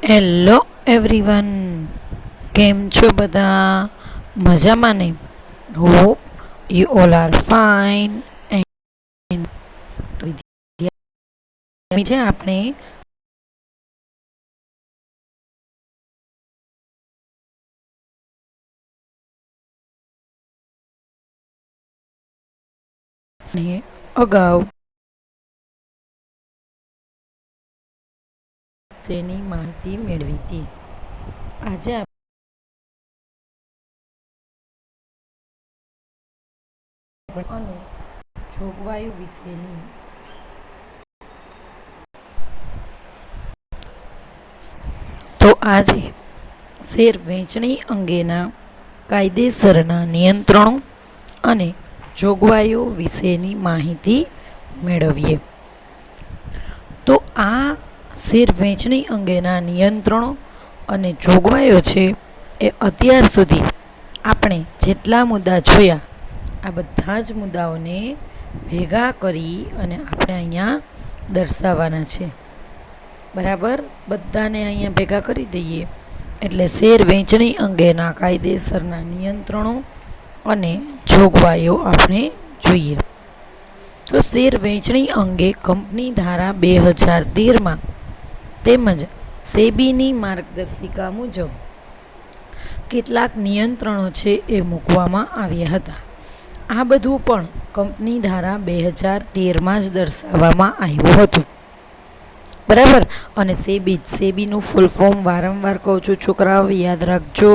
Hello everyone, કેમ છો બધા? મજામાં ને? Hope you all are fine. તો વિદ્યાર્થી છે આપણે અગાઉ તેની માહિતી મેળવી હતી. આજે અને જોગવાઈઓ વિશેની તો આજે શેર વેચણી અંગેના કાયદેસરના નિયંત્રણો અને જોગવાઈઓ વિશેની માહિતી મેળવીએ. તો આ શેર વેચણી અંગેના નિયંત્રણો અને જોગવાઈઓ છે એ અત્યાર સુધી આપણે જેટલા મુદ્દા જોયા આ બધા જ મુદ્દાઓને ભેગા કરી અને આપણે અહીંયા દર્શાવવાના છે. બરાબર, બધાને અહીંયા ભેગા કરી દઈએ એટલે શેર વેચણી અંગેના કાયદેસરના નિયંત્રણો અને જોગવાઈઓ આપણે જોઈએ. તો શેર વેચણી અંગે કંપની ધારા 2013માં તેમજ સેબીની માર્ગદર્શિકા મુજબ કેટલાક નિયંત્રણો છે એ મૂકવામાં આવ્યા હતા. આ બધું પણ કંપની ધારા 2013માં જ દર્શાવવામાં આવ્યું હતું. બરાબર, અને સેબીનું ફૂલ ફોર્મ વારંવાર કહું છું છોકરાઓ, યાદ રાખજો.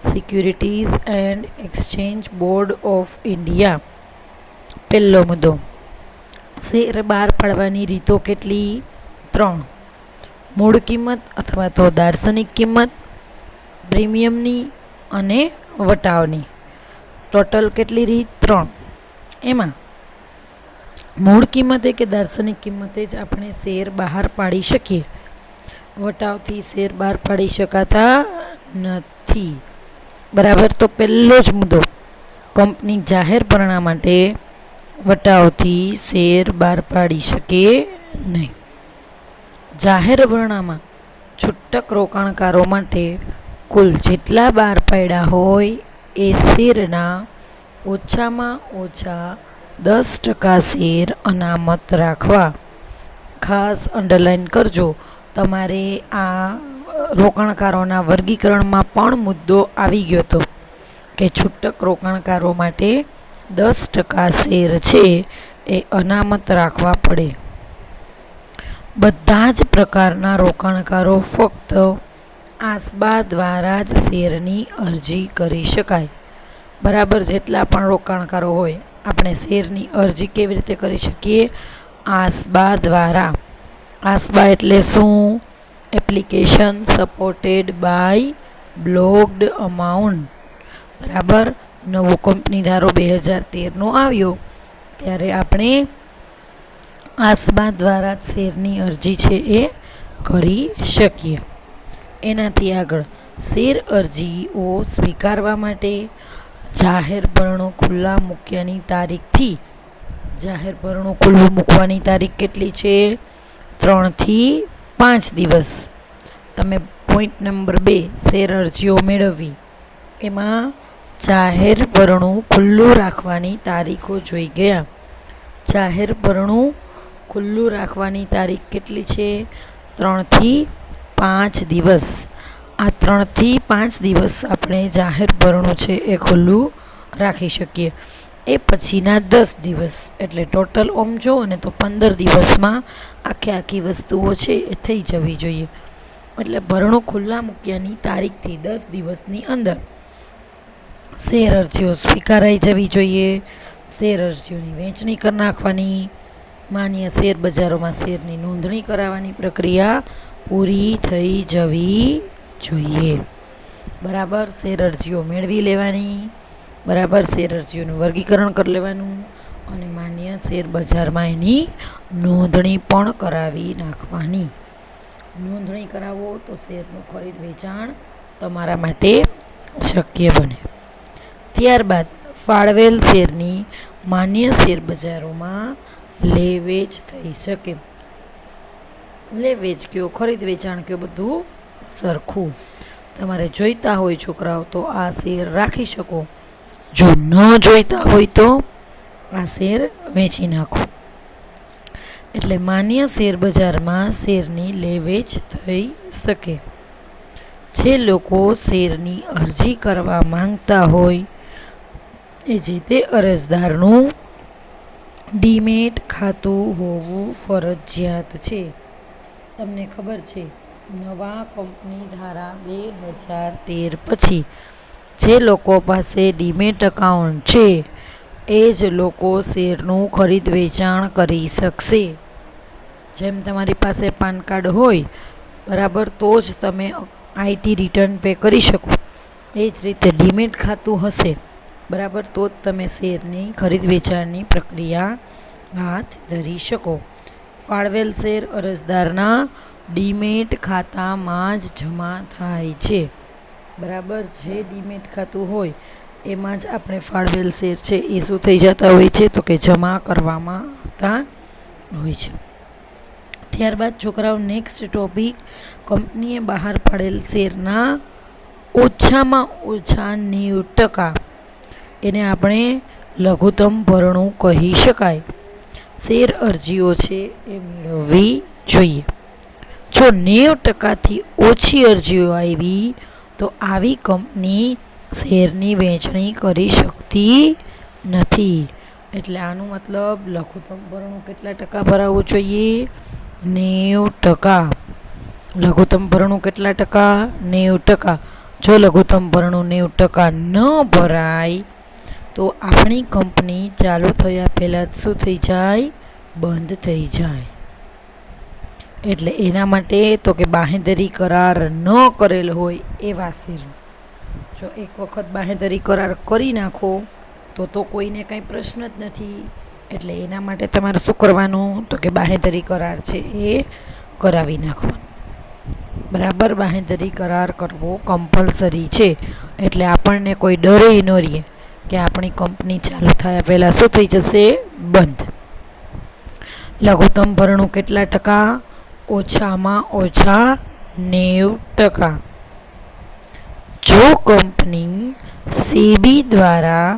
Securities and exchange board of India. પહેલો મુદ્દો, શેર બહાર પાડવાની રીતો કેટલી? 3. મૂળ કિંમત અથવા તો દાર્શનિક કિંમત, પ્રીમિયમની અને વટાવની. ટોટલ કેટલી રીત? 3. એમાં મૂળ કિંમતે કે દાર્શનિક કિંમતે જ આપણે શેર બહાર પાડી શકીએ. વટાવથી શેર બહાર પાડી શકાતા નથી. બરાબર, તો પહેલો જ મુદ્દો, કંપની જાહેર પરણા માટે વટાવથી શેર બહાર પાડી શકે નહીં. જાહેર પરણામાં છૂટક રોકાણકારો માટે કુલ જેટલા બહાર પાડ્યા હોય એ શેરના ઓછામાં ઓછા 10% શેર અનામત રાખવા. ખાસ અંડરલાઈન કરજો, તમારે આ રોકાણકારોના વર્ગીકરણમાં પણ મુદ્દો આવી ગયો હતો કે છૂટક રોકાણકારો માટે 10% શેર છે એ અનામત રાખવા પડે. બધા જ પ્રકારના રોકાણકારો ફક્ત આસબા દ્વારા જ શેરની અરજી કરી શકાય. બરાબર, જેટલા પણ રોકાણકારો હોય આપણે શેરની અરજી કેવી રીતે કરી શકીએ? આસબા દ્વારા. આસબા એટલે શું? Application supported by blocked amount. બરાબર, નવો કંપની ધારો 2013નો આવ્યો ત્યારે આપણે આસબા દ્વારા જ શેરની અરજી છે એ કરી શકીએ. એનાથી આગળ, શેર અરજીઓ સ્વીકારવા માટે જાહેર પરણો ખુલ્લા મૂક્યાની તારીખથી, જાહેર પરણો ખુલ્લું મૂકવાની તારીખ કેટલી છે? 3 થી 5 દિવસ. તમે પોઈન્ટ નંબર 2 શેર અરજીઓ મેળવવી એમાં જાહેર પરણું ખુલ્લું રાખવાની તારીખો જોઈ ગયા. જાહેર પરણું ખુલ્લું રાખવાની તારીખ કેટલી છે? 3 થી 5 દિવસ. આ 3 થી 5 દિવસ આપણે જાહેર પરણું છે એ ખુલ્લું રાખી શકીએ. એ પછીના 10 દિવસ એટલે ટોટલ ઓમ જોવો ને તો 15 દિવસમાં આખી વસ્તુઓ છે એ થઈ જવી જોઈએ. એટલે ભરણું ખુલ્લા મૂક્યાની તારીખથી 10 દિવસની અંદર શેર અરજીઓ સ્વીકારાઈ જવી જોઈએ. શેર અરજીઓની વહેંચણી કરી નાખવાની. માન્ય શેર બજારોમાં શેરની નોંધણી કરાવવાની પ્રક્રિયા પૂરી થઈ જવી જોઈએ. બરાબર, શેર અરજીઓ મેળવી લેવાની. બરાબર, શેર અરજીઓનું વર્ગીકરણ કરી લેવાનું અને માન્ય શેર બજારમાં એની નોંધણી પણ કરાવી નાખવાની. નોંધણી કરાવો તો શેરનું ખરીદ વેચાણ તમારા માટે શક્ય બને. ત્યારબાદ ફાળવેલ શેરની માન્ય શેર બજારોમાં લે વેચ થઈ શકે. લે વેચ કયો, ખરીદ વેચાણ કયો, બધું સરખું. તમારે જોઈતા હોય છોકરાઓ તો આ શેર રાખી શકો, જો ન જોઈતા હોય તો આ શેર વેચી નાખો. એટલે માન્ય શેર બજારમાં શેરની લે વેચ થઈ શકે. જે લોકો શેરની અરજી કરવા માંગતા હોય એ જે તે અરજદારનું ડીમેટ ખાતું હોવું ફરજિયાત છે. તમને ખબર છે, નવા કંપની ધારા 2013 પછી જે લોકો પાસે ડીમેટ એકાઉન્ટ છે એ જ લોકો શેરનું ખરીદ વેચાણ કરી શકશે. જેમ તમારી પાસે પાન કાર્ડ હોય બરાબર, તો જ તમે આઈટી રિટર્ન પે કરી શકો. એ જ રીતે ડીમેટ ખાતું હશે બરાબર, તો જ તમે શેરની ખરીદ વેચાણની પ્રક્રિયા હાથ ધરી શકો. ફાળવેલ શેર અરજદારના ડીમેટ ખાતામાં જ જમા થાય છે બરાબર. જે ડીમેટ ખાતું હોય એમાં જ આપણે ફાળવેલ શેર છે એ શું થઈ જતા હોય છે, તો કે જમા કરવામાં આવતા હોય છે. ત્યારબાદ છોકરાઓ નેક્સ્ટ ટોપિક, કંપનીએ બહાર પાડેલ શેરના ઓછામાં ઓછા 90%, એને આપણે લઘુત્તમ ભરણું કહી શકાય, શેર અરજીઓ છે એ મેળવવી જોઈએ. જો 90%થી ઓછી અરજીઓ આવી તો આવી કંપની શેરની વહેંચણી કરી શકતી નથી. એટલે આનું મતલબ લઘુત્તમ ભરણું કેટલા ટકા ભરાવવું જોઈએ? 90%. લઘુત્તમ ભરણું કેટલા ટકા? 90%. જો લઘુત્તમ ભરણું 90% ન ભરાય તો આપણી કંપની ચાલુ થયા પહેલાં શું થઈ જાય? બંધ થઈ જાય. એટલે એના માટે તો કે બાંહેધરી કરાર ન કરેલ હોય એવા શેરનો. જો એક વખત બાંહેધરી કરાર કરી નાખો તો કોઈને કાંઈ પ્રશ્ન જ નથી. એટલે એના માટે તમારે શું કરવાનું? તો કે બાંહેધરી કરાર છે એ કરાવી નાખવાનું બરાબર. બાંહેધરી કરાર કરવો કમ્પલસરી છે. એટલે આપણને કોઈ ડરે ન રહે કે આપણી કંપની ચાલુ થયા પહેલાં શું થઈ જશે? બંધ. લઘુત્તમ ભરણું કેટલા ટકા? ઓછામાં ઓછા 90%. જો કંપની સેબી દ્વારા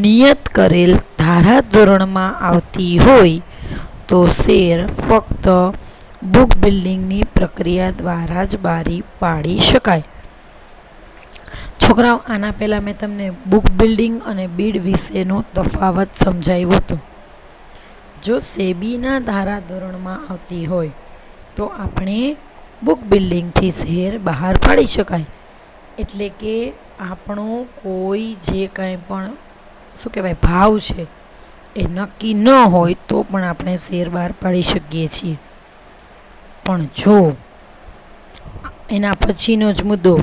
નિયત કરેલ ધારાધોરણમાં આવતી હોય તો શેર ફક્ત બુક બિલ્ડિંગની પ્રક્રિયા દ્વારા જ બહાર પાડી શકાય. છોકરાઓ, આના પહેલાં મેં તમને બુક બિલ્ડિંગ અને બીડ વિશેનો તફાવત સમજાવ્યો હતો. જો સેબીના ધારાધોરણમાં આવતી હોય તો આપણે બુક બિલ્ડિંગથી શેર બહાર પાડી શકાય. એટલે કે આપણો કોઈ જે કાંઈ પણ શું કહેવાય ભાવ છે એ નક્કી ન હોય તો પણ આપણે શેર બહાર પાડી શકીએ છીએ. પણ જો એના પછીનો જ મુદ્દો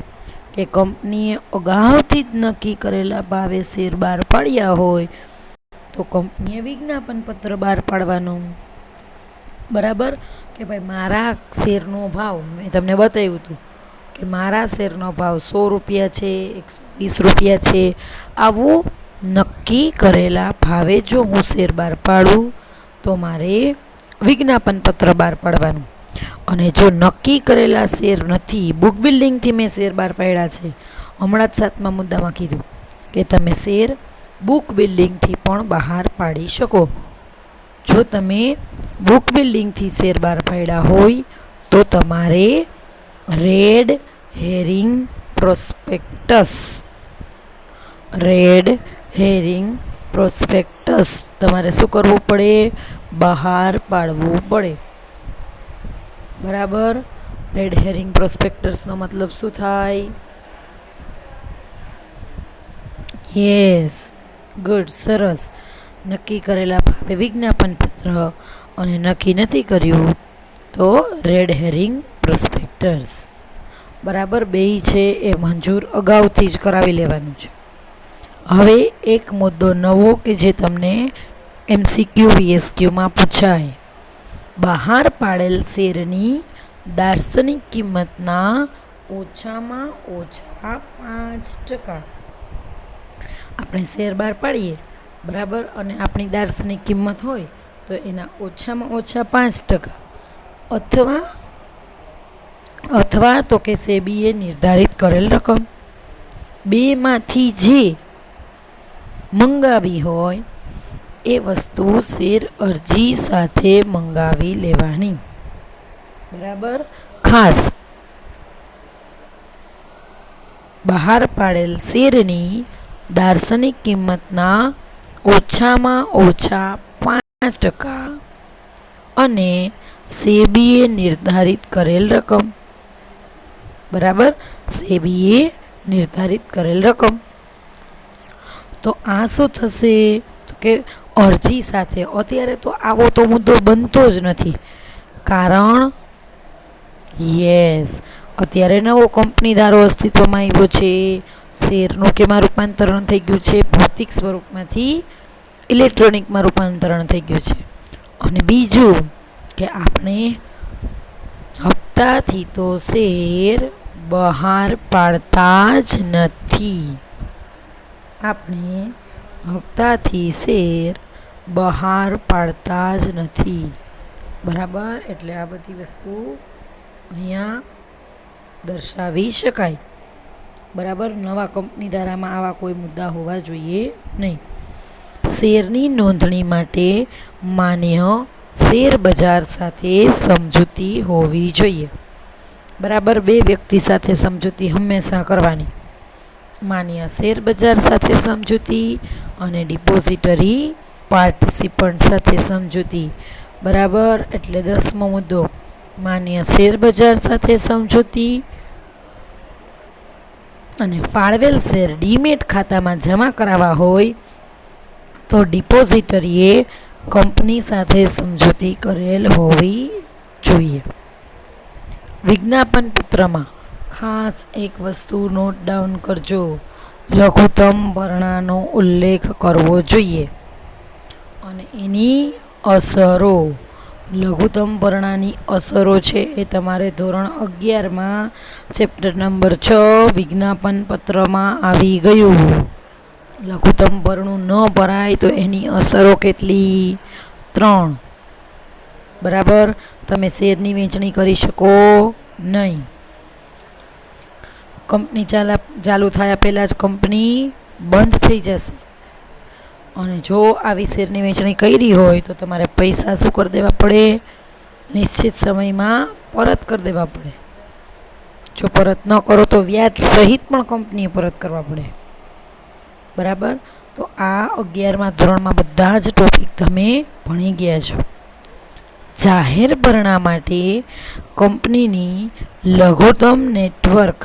કે કંપનીએ અગાઉથી જ નક્કી કરેલા ભાવે શેર બહાર પાડ્યા હોય તો કંપનીએ વિજ્ઞાપન પત્ર બહાર પાડવાનું બરાબર. કે ભાઈ મારા શેરનો ભાવ મેં તમને બતાવ્યું હતું કે મારા શેરનો ભાવ 100 રૂપિયા છે, 120 રૂપિયા છે. આવું નક્કી કરેલા ભાવે જો હું શેર બહાર પાડું તો મારે વિજ્ઞાપન પત્ર બહાર પાડવાનું. અને જો નક્કી કરેલા શેર નથી, બુક બિલ્ડિંગથી મેં શેર બહાર પાડ્યા છે, હમણાં જ 7મા મુદ્દામાં કીધું કે તમે શેર બુક બિલ્ડિંગથી પણ બહાર પાડી શકો. જો તમે બુક બિલ્ડિંગથી શેર બહાર પાડ્યા હોય તો તમારે રેડ હેરિંગ પ્રોસ્પેક્ટસ તમારે શું કરવું પડે? બહાર પાડવું પડે બરાબર. રેડ હેરિંગ પ્રોસ્પેક્ટસનો મતલબ શું થાય? યસ, ગુડ, સરસ. નક્કી કરેલા ભાવે વિજ્ઞાપન પત્ર અને નક્કી નથી કર્યું તો રેડ હેરિંગ પ્રોસ્પેક્ટસ બરાબર. બેય છે એ મંજૂર અગાઉથી જ કરાવી લેવાનું છે. હવે એક મુદ્દો નવો કે જે તમને MCQ VSQમાં પૂછાય. બહાર પાડેલ શેરની દાર્શનિક કિંમતના ઓછામાં ઓછા 5%. આપણે શેર બહાર પાડીએ બરાબર, અને આપણી દાર્શનિક કિંમત હોય તો એના ઓછામાં ઓછા 5% અથવા અથવા તો કે સેબીએ નિર્ધારિત કરેલ રકમ. બેમાંથી જે મંગાવી હોય એ વસ્તુ શેર અરજી સાથે મંગાવી લેવાની. બરાબર. ખાસ બહાર પાડેલ શેરની દાર્શનિક કિંમતના ઓછામાં ઓછા 5% અને સેબીએ નિર્ધારિત કરેલ રકમ. બરાબર. સેબીએ નિર્ધારિત કરેલ રકમ. તો આ શું થશે તો કે અરજી સાથે. અત્યારે તો આવો તો મુદ્દો બનતો જ નથી, કારણ યસ અત્યારે નવો કંપની ધારો અસ્તિત્વમાં આવ્યો છે. શેરનું કેમાં રૂપાંતરણ થઈ ગયું છે? ભૌતિક સ્વરૂપમાંથી ઇલેક્ટ્રોનિકમાં રૂપાંતરણ થઈ ગયું છે. અને બીજું કે આપણે હપ્તાથી તો શેર બહાર પાડતા જ નથી. આપણે હપ્તાથી શેર બહાર પાડતા જ નથી. બરાબર. એટલે આ બધી વસ્તુ અહીંયા દર્શાવી શકાય. બરાબર. નવા કંપની ધારામાં આવા કોઈ મુદ્દા હોવા જોઈએ નહીં. શેરની નોંધણી માટે માન્ય શેર બજાર સાથે સમજૂતી હોવી જોઈએ. બરાબર. બે વ્યક્તિ સાથે સમજૂતી હંમેશા કરવાની. માન્ય શેર બજાર સાથે સમજૂતી અને ડિપોઝિટરી પાર્ટિસિપન્ટ સાથે સમજૂતી. બરાબર. એટલે 10મો મુદ્દો માન્ય શેર બજાર સાથે સમજૂતી અને ફાળવેલ શેર ડીમેટ ખાતામાં જમા કરાવવા હોય તો ડિપોઝિટરીએ કંપની સાથે સમજૂતી કરેલ હોવી જોઈએ. વિજ્ઞાપન પત્રમાં ખાસ એક વસ્તુ નોટ ડાઉન કરજો. લઘુત્તમ ભરણાનો ઉલ્લેખ કરવો જોઈએ અને એની અસરો. લઘુત્તમ ભરણાની અસરો છે એ તમારે ધોરણ 11માં ચેપ્ટર નંબર 6 વિજ્ઞાપન પત્રમાં આવી ગયું. લઘુત્તમ ભરણું ન ભરાય તો એની અસરો કેટલી? 3. બરાબર. તમે શેરની વેચણી કરી શકો નહીં. કંપની ચાલુ થયા પહેલાં જ કંપની બંધ થઈ જશે. અને જો આવી શેરની વેચણી કરી હોય તો તમારે પૈસા શું કરી દેવા પડે? નિશ્ચિત સમયમાં પરત કરી દેવા પડે. જો પરત ન કરો તો વ્યાજ સહિત પણ કંપનીએ પરત કરવા પડે. બરાબર. તો આ 11મા ધોરણમાં બધા જ ટોપિક તમે ભણી ગયા છો. જાહેર ભરણા માટે કંપનીની લઘુત્તમ નેટવર્ક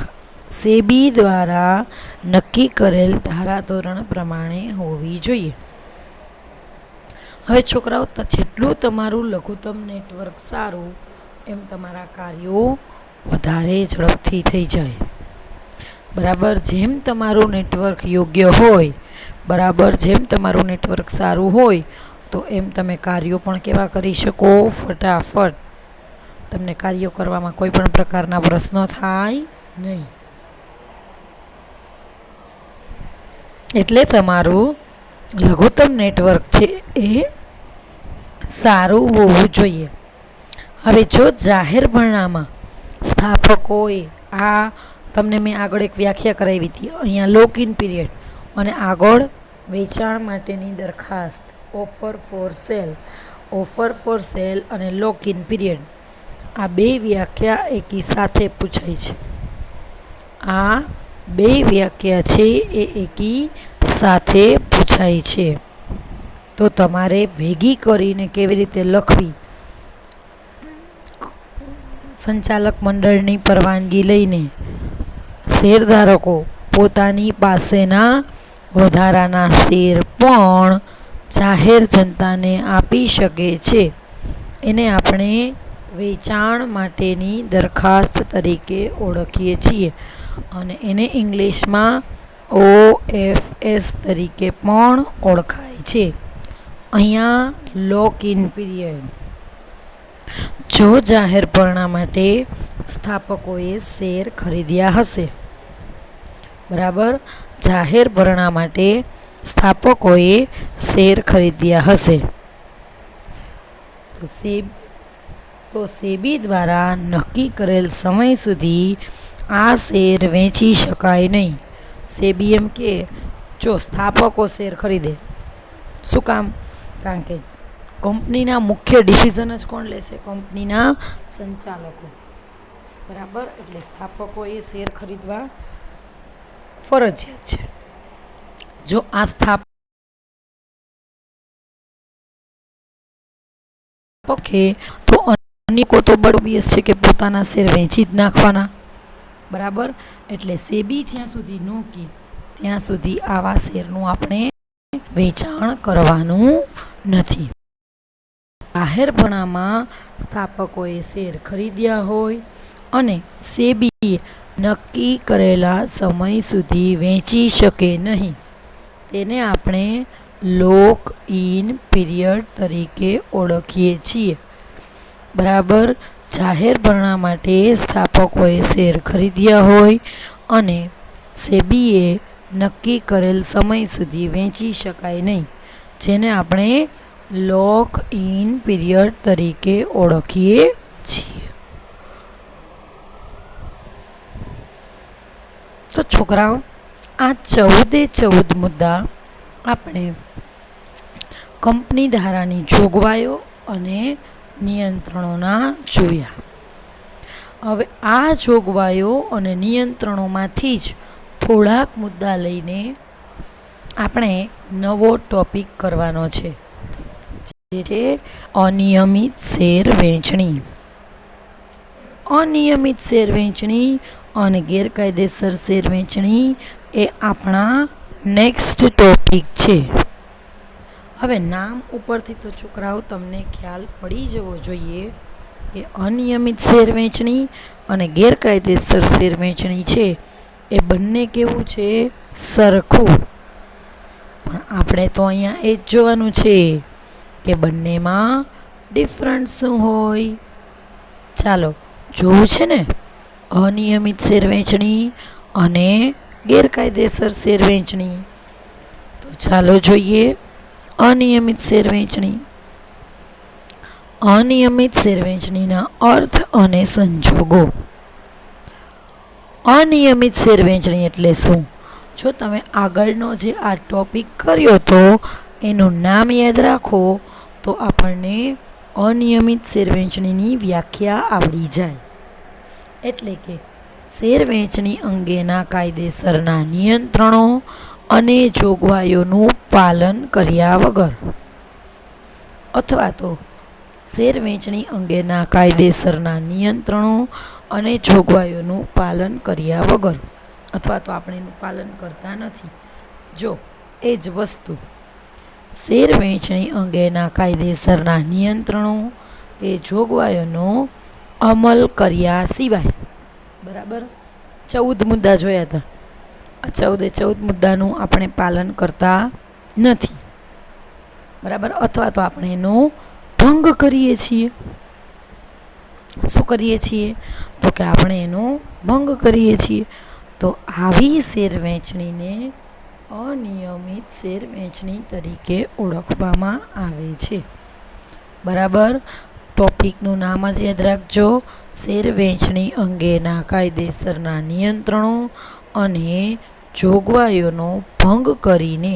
સેબી દ્વારા નક્કી કરેલ ધારાધોરણ પ્રમાણે હોવી જોઈએ. હવે છોકરાઓ, જેટલું તમારું લઘુત્તમ નેટવર્ક સારું એમ તમારા કાર્યો વધારે ઝડપથી થઈ જાય. બરાબર. જેમ તમારું નેટવર્ક યોગ્ય હોય, બરાબર, જેમ તમારું નેટવર્ક સારું હોય તો એમ તમે કાર્યો પણ કેવા કરી શકો? ફટાફટ. તમને કાર્યો કરવામાં કોઈ પણ પ્રકારના પ્રશ્નો થાય નહીં. એટલે તમારું લઘુત્તમ નેટવર્ક છે એ સારું હોવું જોઈએ. હવે જો જાહેર ભરણામાં સ્થાપકોએ આ તમને મેં આગળ એક વ્યાખ્યા કરાવી હતી. અહીંયા લોક ઇન પીરિયડ અને આગળ વેચાણ માટેની દરખાસ્ત, ઓફર ફોર સેલ અને લોક ઇન પીરિયડ. આ બે વ્યાખ્યા એકી સાથે પૂછાય છે. આ બે વ્યાખ્યા છે એ એકી સાથે પૂછાય છે. તો તમારે ભેગી કરીને કેવી રીતે લખવી? સંચાલક મંડળની પરવાનગી લઈને શેરધારકો પોતાની પાસેના વધારાના શેર પણ જાહેર જનતાને આપી શકે છે. એને આપણે વેચાણ માટેની દરખાસ્ત તરીકે ઓળખીએ છીએ અને એને ઇંગ્લિશમાં OFS તરીકે પણ ઓળખાય છે. અહીંયા લોક ઇન પીરિયડ. જો જાહેર ભરણા માટે સ્થાપકોએ શેર ખરીદ્યા હશે, બરાબર, જાહેર ભરણા માટે સ્થાપકોએ શેર ખરીદ્યા હશે તો સેબી દ્વારા નક્કી કરેલ સમય સુધી આ શેર વેચી શકાય નહીં. સેબી એમ કે જો સ્થાપકો શેર ખરીદે, શું કામ? કારણ કે કંપનીના મુખ્ય ડિસિઝન જ કોણ લેશે? કંપનીના સંચાલકો. બરાબર, એટલે સ્થાપકોએ શેર ખરીદવા ફરજિયાત છે. જો આ સ્થાપકે તો અનેકો તો બળબીએસ છે કે પોતાના શેર વેચી જ નાખવાના. બરાબર, એટલે સેબી જ્યાં સુધી ન કહે ત્યાં સુધી આવા શેરનું આપણે વેચાણ કરવાનું નથી. જાહેરપણામાં સ્થાપકોએ શેર ખરીદ્યા હોય અને સેબીએ નક્કી કરેલા સમય સુધી વેચી શકે નહીં, તેને આપણે લોક ઇન પીરિયડ તરીકે ઓળખીએ છીએ. બરાબર, જાહેરપણા માટે સ્થાપકોએ શેર ખરીદ્યા હોય અને સેબીએ નક્કી કરેલ સમય સુધી વેચી શકાય નહીં, જેને આપણે લોક ઇન પીરિયડ તરીકે ઓળખીએ છીએ. તો છોકરાઓ, આ 14 મુદ્દા આપણે કંપની ધારાની જોગવાઈઓ અને નિયંત્રણોના જોયા. હવે આ જોગવાઈઓ અને નિયંત્રણોમાંથી જ થોડાક મુદ્દા લઈને આપણે નવો ટોપિક કરવાનો છે, જે છે અનિયમિત શેર વેચણી. અનિયમિત શેર વેચણી અને ગેરકાયદેસર શેર વેચણી એ આપણા નેક્સ્ટ ટોપિક છે. હવે નામ ઉપરથી તો છોકરાઓ તમને ખ્યાલ પડી જવો જોઈએ કે અનિયમિત શેર વેચણી અને ગેરકાયદેસર શેર વેચણી છે એ બંને કેવું છે? સરખું. પણ આપણે તો અહીંયા એ જ જોવાનું છે કે બંનેમાં ડિફરન્સ શું હોય. ચાલો જોવું છે ને, અનિયમિત શેર વેચણી અને ગેરકાયદેસર શેર વેચણી. તો ચાલો જોઈએ અનિયમિત શેર વેચણી. અનિયમિત શેર વેચણીના અર્થ અને સંજોગો. અનિયમિત શેર વેચણી એટલે શું? જો તમે આગળનો જે આ ટોપિક કર્યો તો એનું નામ યાદ રાખો તો આપણને અનિયમિત શેર વેચણીની વ્યાખ્યા આવડી જાય. એટલે કે શેર વેચણી અંગેના કાયદેસરના નિયંત્રણો અને જોગવાઈઓનું પાલન કર્યા વગર, અથવા તો શેર વેચણી અંગેના કાયદેસરના નિયંત્રણો અને જોગવાઈઓનું પાલન કર્યા વગર, અથવા તો આપણે એનું પાલન કરતા નથી. જો એ જ વસ્તુ શેર વેચણી અંગેના કાયદેસરના નિયંત્રણો કે જોગવાઈઓનો અમલ કર્યા સિવાય, બરાબર, 14 મુદ્દા જોયા હતા. આ 14 મુદ્દાનું આપણે પાલન કરતા નથી, બરાબર, અથવા તો આપણે એનો ભંગ કરીએ છીએ. શું કરીએ છીએ? તો કે આપણે એનો ભંગ કરીએ છીએ. તો આવી શેર વેચણીને અનિયમિત શેર વેચણી તરીકે ઓળખવામાં આવે છે. બરાબર, ટોપિકનું નામ જ યાદ રાખજો, શેર વેચણી અંગેના કાયદેસરના નિયંત્રણો અને જોગવાઈઓનો ભંગ કરીને,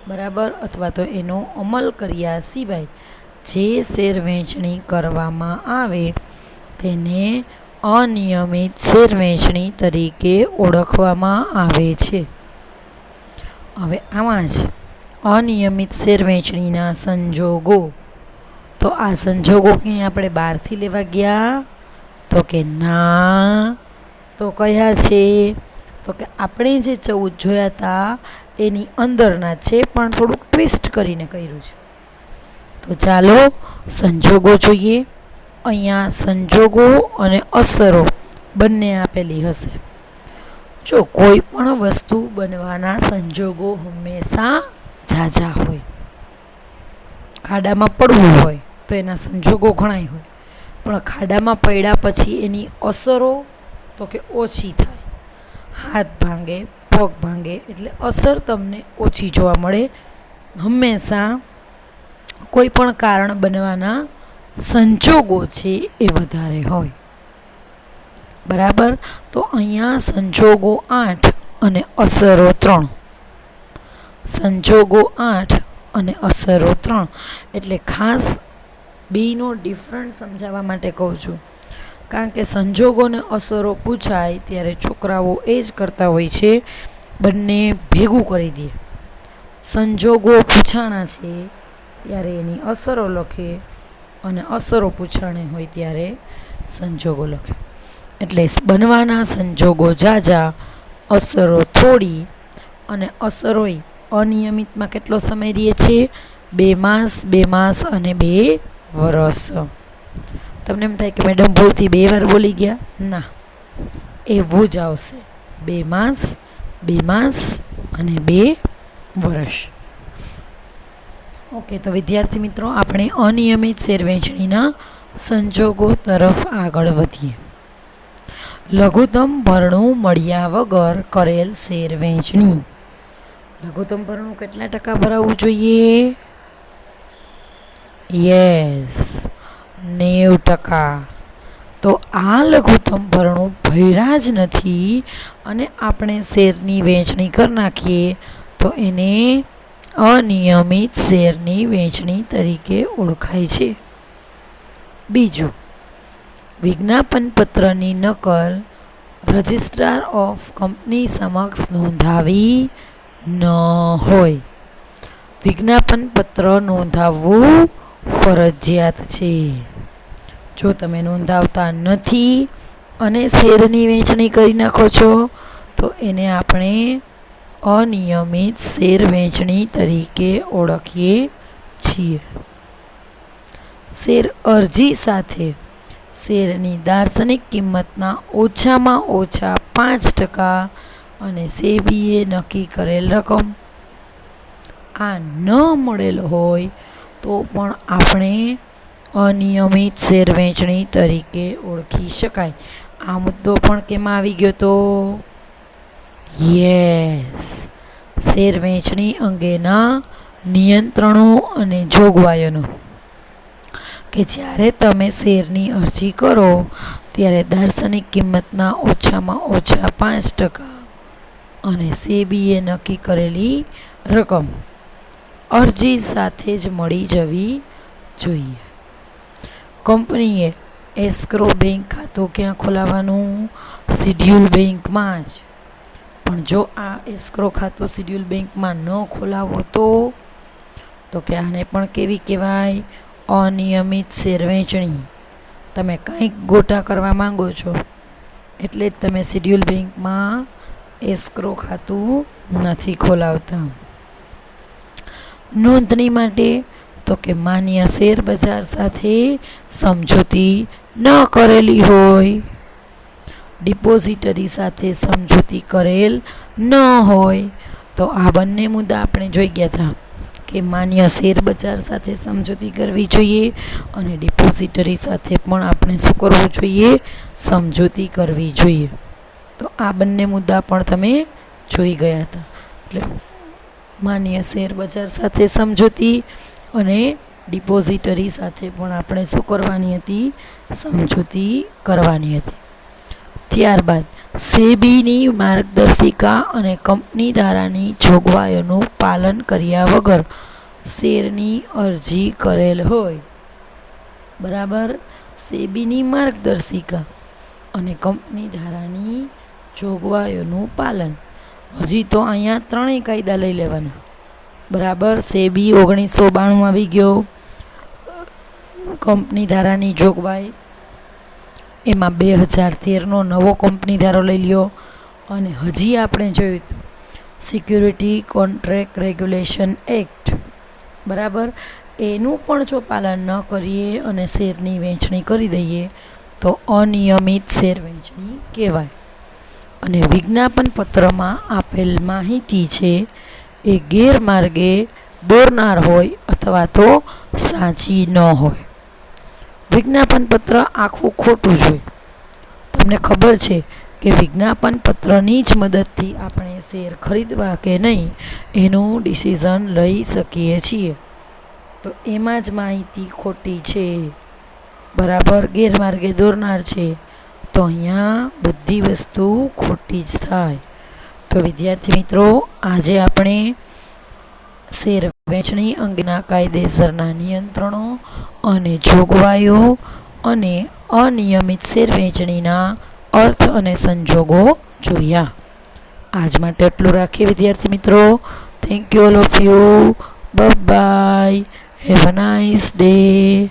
બરાબર, અથવા તો એનો અમલ કર્યા સિવાય જે શેર વેચણી કરવામાં આવે તેને અનિયમિત શેર વેચણી તરીકે ઓળખવામાં આવે છે. હવે આમાં જ અનિયમિત શેર વેચણીના સંજોગો. તો આ સંજોગો ક્યાંય આપણે બહારથી લેવા ગયા? તો કે ના. તો કયા છે? તો કે આપણે જે 14 જોયા હતા એની અંદરના છે, પણ થોડુંક ટ્વિસ્ટ કરીને કર્યું છે. તો ચાલો સંજોગો જોઈએ. અહીંયા સંજોગો અને અસરો બંને આપેલી હશે. જો કોઈ પણ વસ્તુ બનવાના સંજોગો હંમેશા ઝાઝા હોય. ખાડામાં પડવું હોય તો એના સંજોગો ઘણાય હોય, પણ ખાડામાં પડ્યા પછી એની અસરો તો કે ઓછી થાય. હાથ ભાંગે, પગ ભાંગે, એટલે અસર તમને ઓછી જોવા મળે. હંમેશા કોઈ પણ કારણ બનવાના સંજોગો છે એ વધારે હોય. બરાબર. તો અહીંયા સંજોગો 8 અને અસરો 3. સંજોગો 8 અને અસરો 3 એટલે ખાસ બેનો ડિફરન્સ સમજાવવા માટે કહું છું, કારણ કે સંજોગો અને અસરો પૂછાય ત્યારે છોકરાઓ એ જ કરતા હોય છે, બંને ભેગું કરી દે. સંજોગો પૂછાણા છે ત્યારે એની અસરો લખે અને અસરો પૂછાણી હોય ત્યારે સંજોગો લખે. એટલે બનવાના સંજોગો ઝાઝા, અસરો થોડી, અને અસરોય અનિયમિતમાં કેટલો સમય રહે છે? 2 માસ, 2 માસ અને 2 વર્ષ. તમને એમ થાય કે મેડમ ભૂલથી 2 વાર બોલી ગયા? ના, એવું જ આવશે. 2 માસ, 2 માસ અને 2 વર્ષ. ઓકે, તો વિદ્યાર્થી મિત્રો, આપણે અનિયમિત શેરવેચણીના સંજોગો તરફ આગળ વધીએ. લઘુત્તમ ભરણું મળ્યા વગર કરેલ શેરવેચણી. લઘુત્તમ ભરણું કેટલા ટકા ભરાવવું જોઈએ? યસ, 90%. તો આ લઘુત્તમ ભરણું ભર્યા જ નથી અને આપણે શેરની વહેંચણી કરી નાખીએ તો એને અનિયમિત શેરની વહેંચણી તરીકે ઓળખાય છે. બીજું, વિજ્ઞાપન પત્રની નકલ રજિસ્ટ્રાર ઓફ કંપની સમક્ષ નોંધાવી ન હોય. વિજ્ઞાપન પત્ર નોંધાવવું ફરજિયાત છે. જો તમે નોંધાવતા નથી અને શેરની વહેંચણી કરી નાખો છો તો એને આપણે અનિયમિત શેર વહેંચણી તરીકે ઓળખીએ છીએ. શેર અરજી સાથે શેરની દાર્શનિક કિંમતના ઓછામાં ઓછા 5% અને સેબીએ નક્કી કરેલ રકમ આ ન મળેલ હોય તો પણ આપણે અનિયમિત શેર વહેંચણી તરીકે ઓળખી શકાય. આ મુદ્દો પણ કેમાં આવી ગયો તો? યસ, શેર વહેંચણી અંગેના નિયંત્રણો અને જોગવાઈઓનો કે જ્યારે તમે શેરની અરજી કરો ત્યારે દાર્શનિક કિંમતના ઓછામાં ઓછા 5% અને સેબીએ નક્કી કરેલી રકમ અરજી સાથે જ મળી જવી જોઈએ. કંપનીએ એસ્ક્રો બેંક ખાતું ક્યાં ખોલાવવાનું? શિડ્યુલ બેંકમાં જ. પણ જો આ એસ્ક્રો ખાતું શિડ્યુલ બેંકમાં ન ખોલાવો તો કે આને પણ કેવી કહેવાય? અનિયમિત શેર વહેંચણી. તમે કંઈક ગોટા કરવા માંગો છો એટલે જ તમે શિડ્યુલ બેંકમાં એસ્ક્રો ખાતું નથી ખોલાવતા. નોંધણી માટે તો કે માન્ય શેર બજાર સાથે સમજૂતી ન કરેલી હોય, ડિપોઝિટરી સાથે સમજૂતી કરેલ ન હોય. તો આ બંને મુદ્દા આપણે જોઈ ગયા હતા કે માન્ય શેર બજાર સાથે સમજૂતી કરવી જોઈએ અને ડિપોઝિટરી સાથે પણ આપણે શું કરવું જોઈએ? સમજૂતી કરવી જોઈએ. તો આ બંને મુદ્દા પણ તમે જોઈ ગયા હતા. એટલે માન્ય શેર બજાર સાથે સમજૂતી અને ડિપોઝિટરી સાથે પણ આપણે શું કરવાની હતી? સમજૂતી કરવાની હતી. ત્યારબાદ સેબીની માર્ગદર્શિકા અને કંપની ધારાની જોગવાઈઓનું પાલન કર્યા વગર શેરની અરજી કરેલ હોય. બરાબર. સેબીની માર્ગદર્શિકા અને કંપની ધારાની જોગવાઈઓનું પાલન. હજી તો અહીંયા 3 કાયદા લઈ લેવાના. બરાબર. સેબી 1992 આવી ગયો. કંપની ધારાની જોગવાઈ એમાં 2013નો નવો કંપની ધારો લઈ લ્યો. અને હજી આપણે જોયું હતું સિક્યુરિટી કોન્ટ્રાક્ટ રેગ્યુલેશન એક્ટ. બરાબર. એનું પણ જો પાલન ન કરીએ અને શેરની વહેંચણી કરી દઈએ તો અનિયમિત શેર વહેંચણી કહેવાય. અને વિજ્ઞાપન પત્રમાં આપેલ માહિતી છે એ ગેરમાર્ગે દોરનાર હોય અથવા તો સાચી ન હોય. વિજ્ઞાપન પત્ર આખું ખોટું જ હોય. તમને ખબર છે કે વિજ્ઞાપન પત્રની જ મદદથી આપણે શેર ખરીદવા કે નહીં એનું ડિસિઝન લઈ શકીએ છીએ. તો એમાં જ માહિતી ખોટી છે. બરાબર ગેરમાર્ગે દોરનાર છે, તો અહીંયા બધી વસ્તુ ખોટી જ થાય. તો વિદ્યાર્થી મિત્રો, આજે આપણે શેર વેચણી અંગેના કાયદેસરના નિયંત્રણો અને જોગવાઈઓ અને અનિયમિત શેર વેચણીના અર્થ અને સંજોગો જોયા. આજ માટે એટલું રાખીએ વિદ્યાર્થી મિત્રો. Thank you all of you. Bye. Have a nice day.